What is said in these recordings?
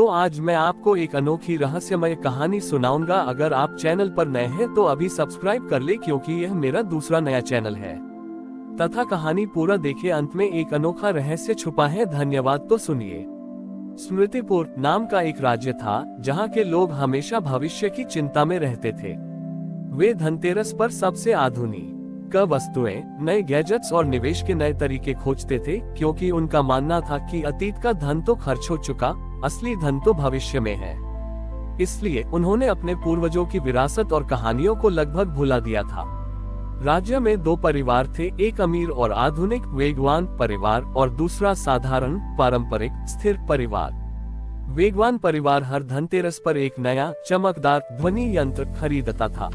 तो आज मैं आपको एक अनोखी रहस्यमय कहानी सुनाऊंगा। अगर आप चैनल पर नए हैं तो अभी सब्सक्राइब कर ले, क्योंकि यह मेरा दूसरा नया चैनल है। तथा कहानी पूरा देखे, अंत में एक अनोखा रहस्य छुपा है। धन्यवाद। तो सुनिए। स्मृतिपुर नाम का एक राज्य था, जहाँ के लोग हमेशा भविष्य की चिंता में रहते थे। वे धनतेरस पर सबसे आधुनिक वस्तुएं, नए गैजेट्स और निवेश के नए तरीके खोजते थे, क्योंकि उनका मानना था कि अतीत का धन तो खर्च हो चुका, असली धन तो भविष्य में है। इसलिए उन्होंने अपने पूर्वजों की विरासत और कहानियों को लगभग भुला दिया था। राज्य में दो परिवार थे, एक अमीर और आधुनिक वेगवान परिवार और दूसरा साधारण पारंपरिक स्थिर परिवार। वेगवान परिवार हर धनतेरस पर एक नया चमकदार ध्वनि यंत्र खरीदता था।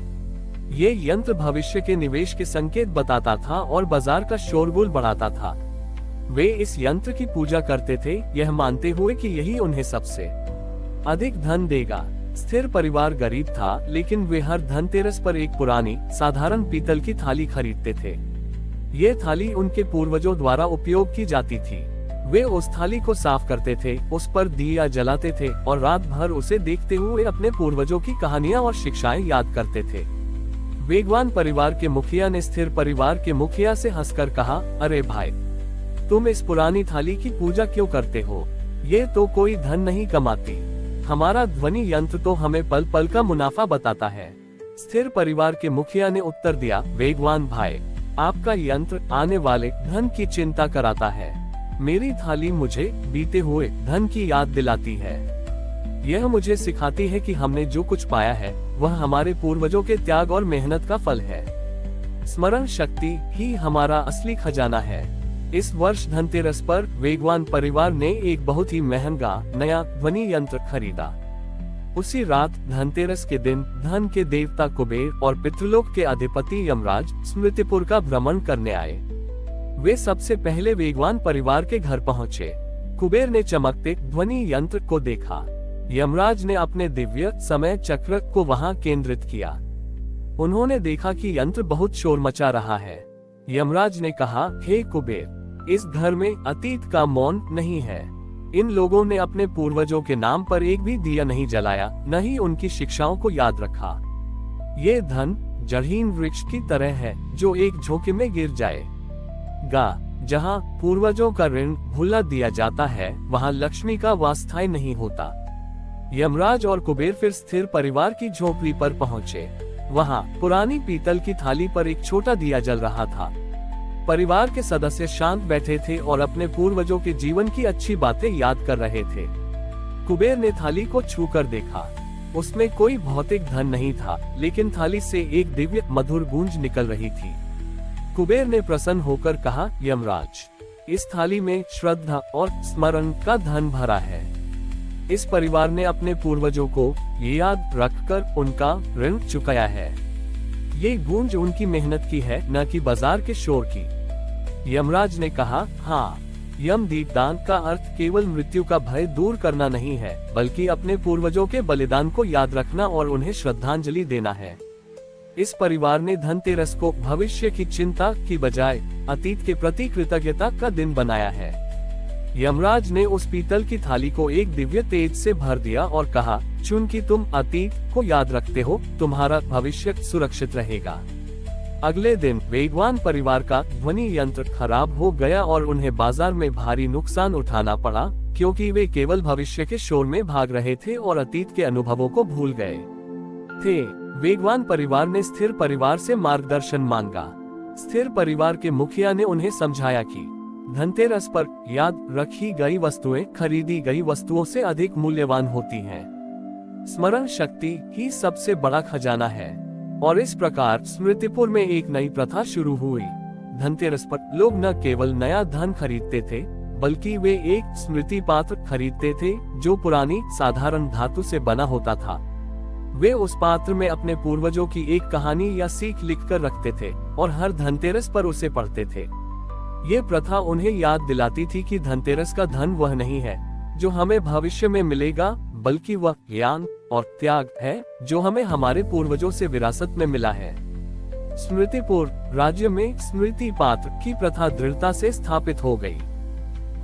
ये यंत्र भविष्य के निवेश के संकेत बताता था और बाजार का शोरगुल बढ़ाता था। वे इस यंत्र की पूजा करते थे, यह मानते हुए कि यही उन्हें सबसे अधिक धन देगा। स्थिर परिवार गरीब था, लेकिन वे हर धनतेरस पर एक पुरानी साधारण पीतल की थाली खरीदते थे। ये थाली उनके पूर्वजों द्वारा उपयोग की जाती थी। वे उस थाली को साफ करते थे, उस पर दिया जलाते थे और रात भर उसे देखते हुए अपने पूर्वजों की कहानियां और शिक्षाएं याद करते थे। वेगवान परिवार के मुखिया ने स्थिर परिवार के मुखिया से हंसकर कहा, अरे भाई, तुम इस पुरानी थाली की पूजा क्यों करते हो? ये तो कोई धन नहीं कमाती। हमारा ध्वनि यंत्र तो हमें पल पल का मुनाफा बताता है। स्थिर परिवार के मुखिया ने उत्तर दिया, वेगवान भाई, आपका यंत्र आने वाले धन की चिंता कराता है। मेरी थाली मुझे बीते हुए धन की याद दिलाती है। यह मुझे सिखाती है कि हमने जो कुछ पाया है वह हमारे पूर्वजों के त्याग और मेहनत का फल है। स्मरण शक्ति ही हमारा असली खजाना है। इस वर्ष धनतेरस पर वेगवान परिवार ने एक बहुत ही महंगा नया ध्वनि यंत्र खरीदा। उसी रात धनतेरस के दिन धन के देवता कुबेर और पितृलोक के अधिपति यमराज स्मृतिपुर का भ्रमण करने आए। वे सबसे पहले वेगवान परिवार के घर पहुंचे। कुबेर ने चमकते ध्वनि यंत्र को देखा। यमराज ने अपने दिव्य समय चक्र को वहां केंद्रित किया। उन्होंने देखा कि यंत्र बहुत शोर मचा रहा है। यमराज ने कहा, हे कुबेर, इस घर में अतीत का मौन नहीं है। इन लोगों ने अपने पूर्वजों के नाम पर एक भी दिया नहीं जलाया, न ही उनकी शिक्षाओं को याद रखा। ये धन जड़हीन वृक्ष की तरह है, जो एक झोंके में गिर जाएगा। जहाँ पूर्वजों का ऋण भुला दिया जाता है, वहाँ लक्ष्मी का वास स्थायी नहीं होता। यमराज और कुबेर फिर स्थिर परिवार की झोपड़ी पर पहुंचे। वहां पुरानी पीतल की थाली पर एक छोटा दिया जल रहा था। परिवार के सदस्य शांत बैठे थे और अपने पूर्वजों के जीवन की अच्छी बातें याद कर रहे थे। कुबेर ने थाली को छूकर देखा। उसमें कोई भौतिक धन नहीं था, लेकिन थाली से एक दिव्य मधुर गूंज निकल रही थी। कुबेर ने प्रसन्न होकर कहा, यमराज, इस थाली में श्रद्धा और स्मरण का धन भरा है। इस परिवार ने अपने पूर्वजों को ये याद रखकर उनका ऋण चुकाया है। ये गूंज उनकी मेहनत की है, न कि बाजार के शोर की। यमराज ने कहा, हाँ, यम दीपदान का अर्थ केवल मृत्यु का भय दूर करना नहीं है, बल्कि अपने पूर्वजों के बलिदान को याद रखना और उन्हें श्रद्धांजलि देना है। इस परिवार ने धनतेरस को भविष्य की चिंता की बजाय अतीत के प्रति कृतज्ञता का दिन बनाया है। यमराज ने उस पीतल की थाली को एक दिव्य तेज से भर दिया और कहा, चूंकि तुम अतीत को याद रखते हो, तुम्हारा भविष्य सुरक्षित रहेगा। अगले दिन वेगवान परिवार का ध्वनि यंत्र खराब हो गया और उन्हें बाजार में भारी नुकसान उठाना पड़ा, क्योंकि वे केवल भविष्य के शोर में भाग रहे थे और अतीत के अनुभवों को भूल गए थे। वेगवान परिवार ने स्थिर परिवार से मार्गदर्शन मांगा। स्थिर परिवार के मुखिया ने उन्हें समझाया कि धनतेरस पर याद रखी गई वस्तुएं खरीदी गई वस्तुओं से अधिक मूल्यवान होती हैं। स्मरण शक्ति ही सबसे बड़ा खजाना है। और इस प्रकार स्मृतिपुर में एक नई प्रथा शुरू हुई। धनतेरस पर लोग न केवल नया धन खरीदते थे, बल्कि वे एक स्मृति पात्र खरीदते थे, जो पुरानी साधारण धातु से बना होता था। वे उस पात्र में अपने पूर्वजों की एक कहानी या सीख लिखकर रखते थे और हर धनतेरस पर उसे पढ़ते थे। ये प्रथा उन्हें याद दिलाती थी कि धनतेरस का धन वह नहीं है जो हमें भविष्य में मिलेगा, बल्कि वह ज्ञान और त्याग है जो हमें हमारे पूर्वजों से विरासत में मिला है। स्मृतिपुर राज्य में स्मृति पात्र की प्रथा दृढ़ता से स्थापित हो गई।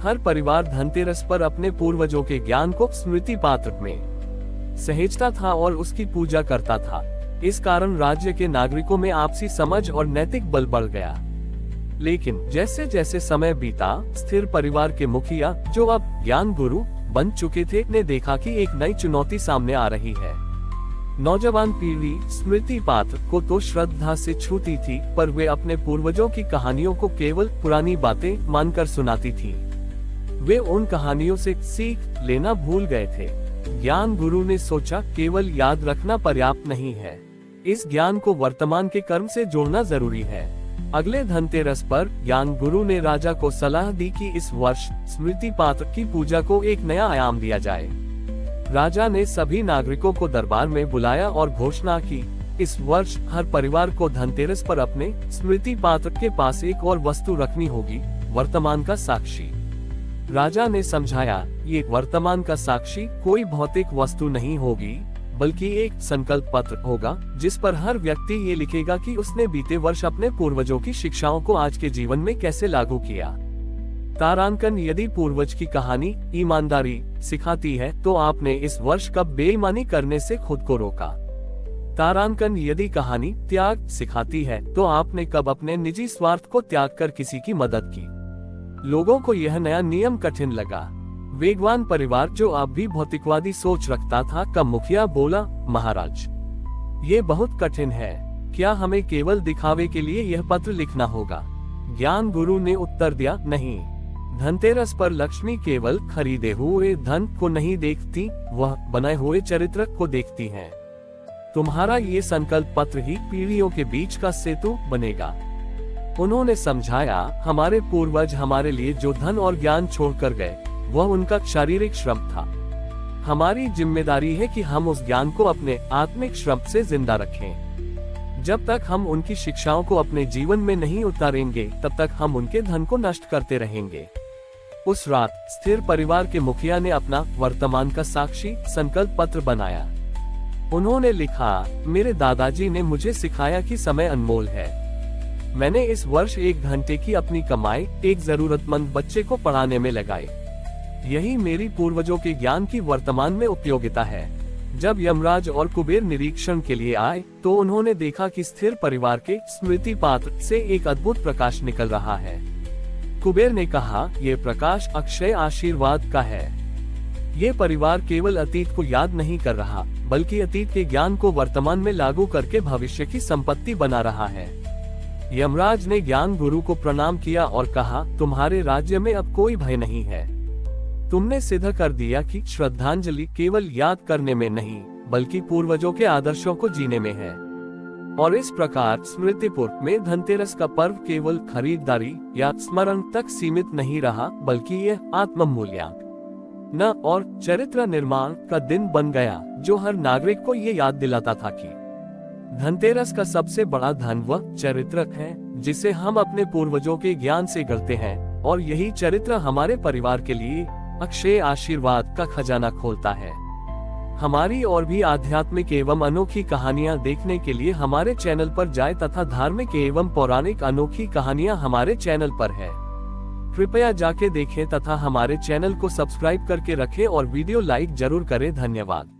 हर परिवार धनतेरस पर अपने पूर्वजों के ज्ञान को स्मृति पात्र में सहेजता था और उसकी पूजा करता था। इस कारण राज्य के नागरिकों में आपसी समझ और नैतिक बल बढ़ गया। लेकिन जैसे जैसे समय बीता, स्थिर परिवार के मुखिया, जो अब ज्ञान गुरु बन चुके थे, ने देखा कि एक नई चुनौती सामने आ रही है। नौजवान पीढ़ी स्मृति पात्र को तो श्रद्धा से छूती थी, पर वे अपने पूर्वजों की कहानियों को केवल पुरानी बातें मानकर सुनाती थी। वे उन कहानियों से सीख लेना भूल गए थे। ज्ञान गुरु ने सोचा, केवल याद रखना पर्याप्त नहीं है, इस ज्ञान को वर्तमान के कर्म से जोड़ना जरूरी है। अगले धनतेरस पर ज्ञान गुरु ने राजा को सलाह दी कि इस वर्ष स्मृति पात्र की पूजा को एक नया आयाम दिया जाए। राजा ने सभी नागरिकों को दरबार में बुलाया और घोषणा की, इस वर्ष हर परिवार को धनतेरस पर अपने स्मृति पात्र के पास एक और वस्तु रखनी होगी, वर्तमान का साक्षी। राजा ने समझाया, ये वर्तमान का साक्षी कोई भौतिक वस्तु नहीं होगी, बल्कि एक संकल्प पत्र होगा, जिस पर हर व्यक्ति ये लिखेगा कि उसने बीते वर्ष अपने पूर्वजों की शिक्षाओं को आज के जीवन में कैसे लागू किया। तारांकन, यदि पूर्वज की कहानी ईमानदारी सिखाती है, तो आपने इस वर्ष कब बेईमानी करने से खुद को रोका। तारांकन, यदि कहानी त्याग सिखाती है, तो आपने कब अपने निजी स्वार्थ को त्याग कर किसी की मदद की। लोगों को यह नया नियम कठिन लगा। वेगवान परिवार, जो अब भी भौतिकवादी सोच रखता था, का मुखिया बोला, महाराज, ये बहुत कठिन है, क्या हमें केवल दिखावे के लिए यह पत्र लिखना होगा? ज्ञान गुरु ने उत्तर दिया, नहीं, धनतेरस पर लक्ष्मी केवल खरीदे हुए धन को नहीं देखती, वह बनाए हुए चरित्र को देखती है। तुम्हारा ये संकल्प पत्र ही पीढ़ियों के बीच का सेतु बनेगा। उन्होंने समझाया, हमारे पूर्वज हमारे लिए जो धन और ज्ञान छोड़कर गए, वह उनका शारीरिक श्रम था। हमारी जिम्मेदारी है कि हम उस ज्ञान को अपने आत्मिक श्रम से जिंदा रखें। जब तक हम उनकी शिक्षाओं को अपने जीवन में नहीं उतारेंगे, तब तक हम उनके धन को नष्ट करते रहेंगे। उस रात स्थिर परिवार के मुखिया ने अपना वर्तमान का साक्षी संकल्प पत्र बनाया। उन्होंने लिखा, मेरे दादाजी ने मुझे सिखाया कि समय अनमोल है। मैंने इस वर्ष 1 घंटे की अपनी कमाई एक जरूरतमंद बच्चे को पढ़ाने में लगाई। यही मेरी पूर्वजों के ज्ञान की वर्तमान में उपयोगिता है। जब यमराज और कुबेर निरीक्षण के लिए आए, तो उन्होंने देखा कि स्थिर परिवार के स्मृति पात्र से एक अद्भुत प्रकाश निकल रहा है। कुबेर ने कहा, ये प्रकाश अक्षय आशीर्वाद का है। ये परिवार केवल अतीत को याद नहीं कर रहा, बल्कि अतीत के ज्ञान को वर्तमान में लागू करके भविष्य की संपत्ति बना रहा है। यमराज ने ज्ञान गुरु को प्रणाम किया और कहा, तुम्हारे राज्य में अब कोई भय नहीं है। तुमने सिद्ध कर दिया कि श्रद्धांजलि केवल याद करने में नहीं, बल्कि पूर्वजों के आदर्शों को जीने में है। और इस प्रकार स्मृतिपुर में धनतेरस का पर्व केवल खरीदारी या स्मरण तक सीमित नहीं रहा, बल्कि यह आत्म मूल्यांकन और चरित्र निर्माण का दिन बन गया, जो हर नागरिक को ये याद दिलाता था कि धनतेरस का सबसे बड़ा धन वह चरित्र है, जिसे हम अपने पूर्वजों के ज्ञान से गढ़ते हैं, और यही चरित्र हमारे परिवार के लिए अक्षय आशीर्वाद का खजाना खोलता है। हमारी और भी आध्यात्मिक एवं अनोखी कहानियां देखने के लिए हमारे चैनल पर जाएं तथा धार्मिक एवं पौराणिक अनोखी कहानियां हमारे चैनल पर है। कृपया जाके देखें तथा हमारे चैनल को सब्सक्राइब करके रखें और वीडियो लाइक जरूर करें। धन्यवाद।